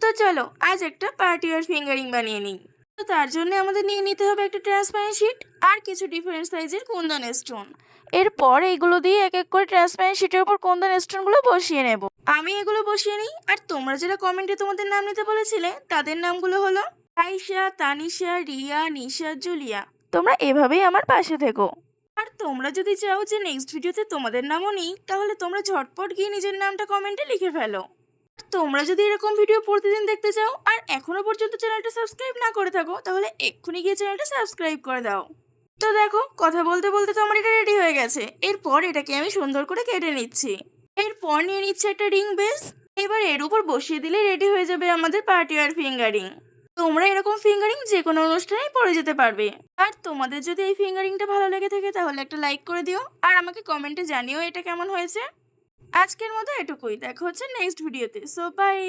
তো চলো আজ একটা পার্টি আর ফিঙ্গারিং বানিয়ে নিই। তো তার জন্য আমাদের নিয়ে নিতে হবে একটা ট্রান্সপারেন্ট শিট আর কিছু ডিফারেন্ট সাইজের কুন্দন স্টোন। এরপর এগুলো দিয়ে এক এক করে ট্রান্সপারেন্ট শিটের উপর কুন্দন স্টোনগুলো বসিয়ে নেব। আমি এগুলো বসিয়ে নিই, আর তোমরা যারা কমেন্টে তোমাদের নাম নিতে বলেছিলে তাদের নামগুলো হলো আয়েশা, তানিশা, রিয়া, নিশা, জুলিয়া। তোমরা এভাবেই আমার পাশে থেকো। আর তোমরা যদি চাও যে নেক্সট ভিডিওতে তোমাদের নামও নিই, তাহলে তোমরা ঝটপট গিয়ে নিজের নামটা কমেন্টে লিখে ফেলো। তোমরা যদি এরকম ভিডিও প্রতিদিন দেখতে চাও আর এখনো পর্যন্ত চ্যানেলটা সাবস্ক্রাইব না করে থাকো, তাহলে এক্ষুনি গিয়ে চ্যানেলটা সাবস্ক্রাইব করে দাও। তো দেখো, কথা বলতে বলতে তো আমার এটা রেডি হয়ে গেছে। এরপর এটাকে আমি সুন্দর করে কেটে নিচ্ছি। এরপর নিয়ে নিচ্ছে একটা রিং বেস। এবার এর উপর বসিয়ে দিলে রেডি হয়ে যাবে আমাদের পার্টি ওয়্যার ফিঙ্গারিং। তোমরা এরকম ফিঙ্গারিং যে কোনো অনুষ্ঠানেই পরে যেতে পারবে। আর তোমাদের যদি এই ফিঙ্গারিংটা ভালো লেগে থাকে তাহলে একটা লাইক করে দিও, আর আমাকে কমেন্টে জানিও এটা কেমন হয়েছে। আজকের মতো এটুকুই, দেখা হচ্ছে নেক্সট ভিডিওতে। So by.